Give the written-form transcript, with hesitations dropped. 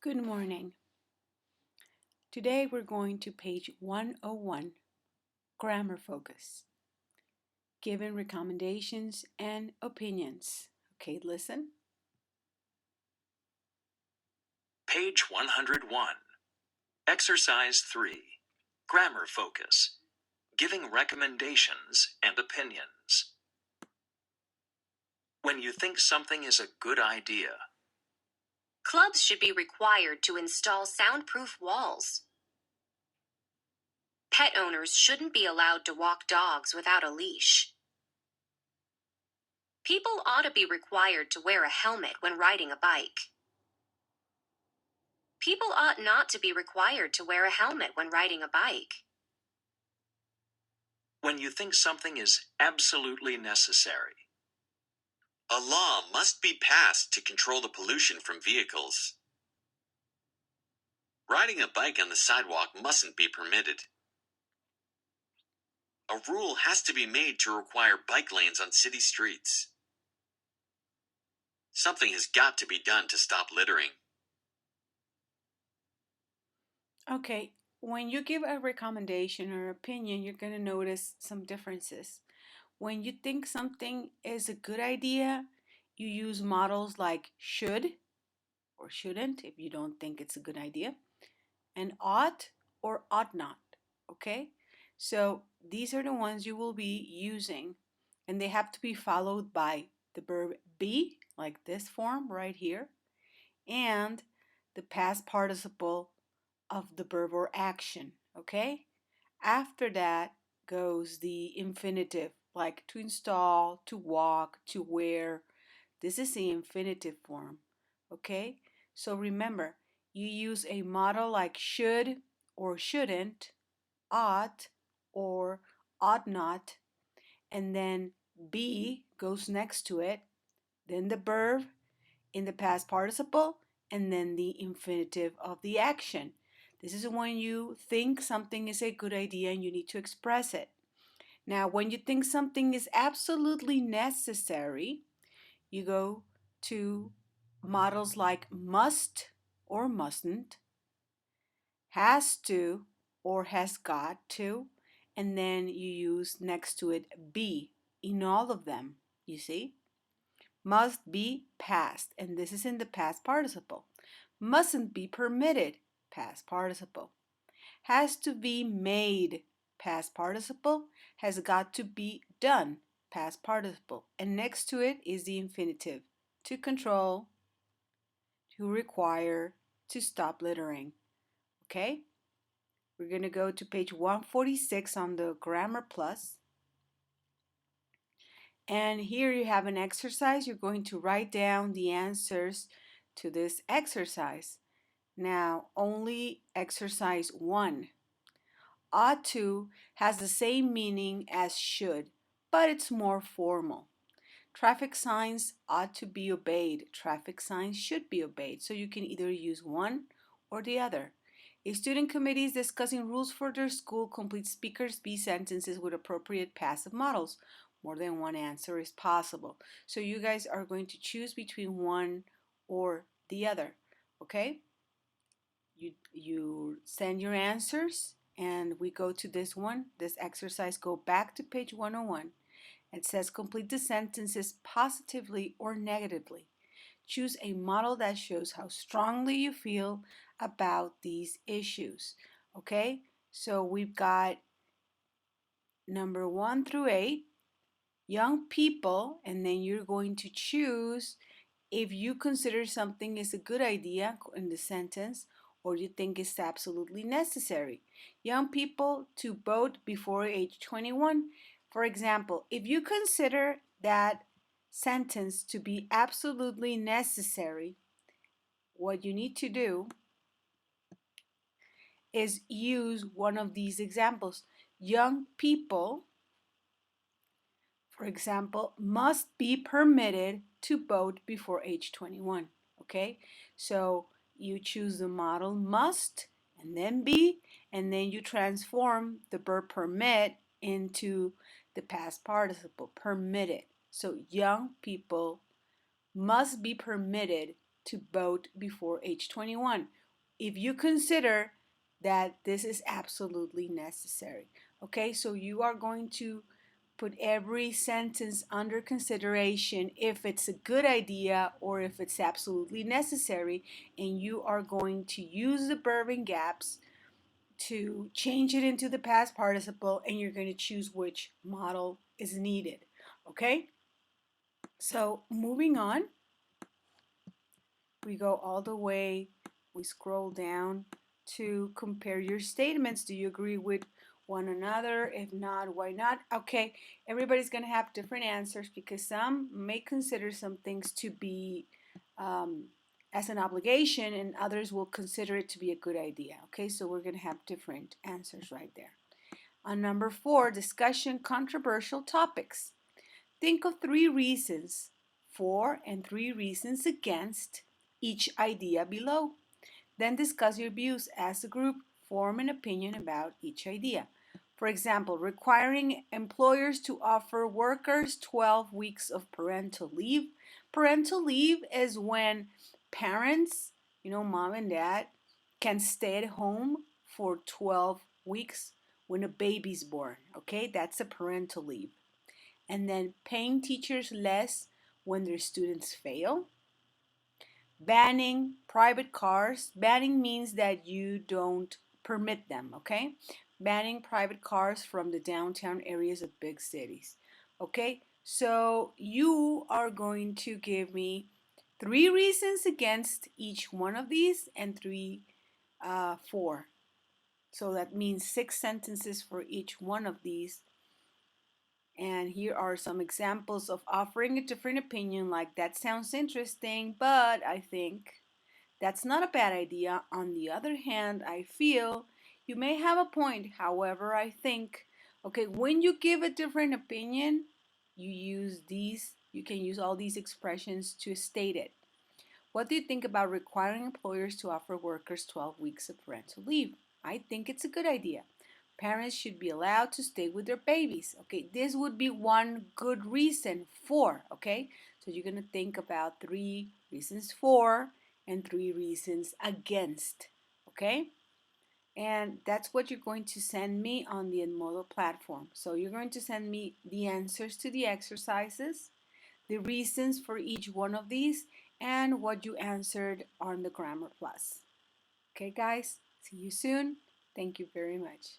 Good morning. Today we're going to page 101, Grammar Focus, giving recommendations and opinions. Okay, listen. Page 101. Exercise 3. Grammar Focus. Giving recommendations and opinions. When you think something is a good idea. Clubs should be required to install soundproof walls. Pet owners shouldn't be allowed to walk dogs without a leash. People ought to be required to wear a helmet when riding a bike. People ought not to be required to wear a helmet when riding a bike. When you think something is absolutely necessary. A law must be passed to control the pollution from vehicles. Riding a bike on the sidewalk mustn't be permitted. A rule has to be made to require bike lanes on city streets. Something has got to be done to stop littering. Okay, when you give a recommendation or opinion, you're going to notice some differences. When you think something is a good idea, you use models like should or shouldn't if you don't think it's a good idea, and ought or ought not. Okay, so these are the ones you will be using, and they have to be followed by the verb be, like this form right here, and the past participle of the verb or action. Okay, after that goes the infinitive, like to install, to walk, to wear. This is the infinitive form. Okay, so remember, you use a model like should or shouldn't, ought or ought not, and then be goes next to it, then the verb in the past participle, and then the infinitive of the action. This is when you think something is a good idea and you need to express it. Now, when you think something is absolutely necessary, you go to models like must or mustn't, has to or has got to, and then you use next to it be in all of them, you see? Must be past, and this is in the past participle. Mustn't be permitted, past participle. Has to be made, past participle. Has got to be done, past participle. And next to it is the infinitive, to control, to require, to stop littering. Okay? We're going to go to page 146 on the Grammar Plus. And here you have an exercise. You're going to write down the answers to this exercise. Now, only exercise 1. Ought to has the same meaning as should, but it's more formal. Traffic signs ought to be obeyed. Traffic signs should be obeyed. So you can either use one or the other. A student committee is discussing rules for their school. Complete speakers be sentences with appropriate passive models. More than one answer is possible. So you guys are going to choose between one or the other. Okay? You send your answers and we go to this one, this exercise. Go back to page 101. It says complete the sentences positively or negatively. Choose a model that shows how strongly you feel about these issues. Okay, so we've got number 1 through 8, young people, and then you're going to choose if you consider something is a good idea in the sentence or you think it's absolutely necessary. Young people to vote before age 21. For example, if you consider that sentence to be absolutely necessary, what you need to do is use one of these examples. Young people, for example, must be permitted to vote before age 21. Okay, so you choose the model must and then be, and then you transform the verb permit into the past participle, permitted. So young people must be permitted to vote before age 21. If you consider that this is absolutely necessary. Okay, so you are going to put every sentence under consideration if it's a good idea or if it's absolutely necessary, and you are going to use the verb and gaps to change it into the past participle, and you're going to choose which model is needed. Okay, so moving on, we go all the way, we scroll down to compare your statements. Do you agree with one another? If not, why not? Okay, everybody's going to have different answers because some may consider some things to be um, as an obligation, and others will consider it to be a good idea. Okay, so we're going to have different answers right there. On number 4, discussion controversial topics. Think of 3 reasons for and 3 reasons against each idea below. Then discuss your views as a group. Form an opinion about each idea. For example, requiring employers to offer workers 12 weeks of parental leave. Parental leave is when parents, mom and dad, can stay at home for 12 weeks when a baby's born. Okay, that's a parental leave. And then paying teachers less when their students fail. Banning private cars. Banning means that you don't permit them, okay? Banning private cars from the downtown areas of big cities. Okay, so you are going to give me 3 reasons against each one of these and 3 for. So that means 6 sentences for each one of these. And here are some examples of offering a different opinion, like that sounds interesting, but I think that's not a bad idea. On the other hand, I feel you may have a point. However, I think, okay, when you give a different opinion, you can use all these expressions to state it. What do you think about requiring employers to offer workers 12 weeks of parental leave? I think it's a good idea. Parents should be allowed to stay with their babies. Okay, this would be one good reason for, okay? So you're going to think about 3 reasons for and 3 reasons against, okay? And that's what you're going to send me on the Edmodo platform. So you're going to send me the answers to the exercises, the reasons for each one of these, and what you answered on the Grammar Plus. Okay, guys, see you soon. Thank you very much.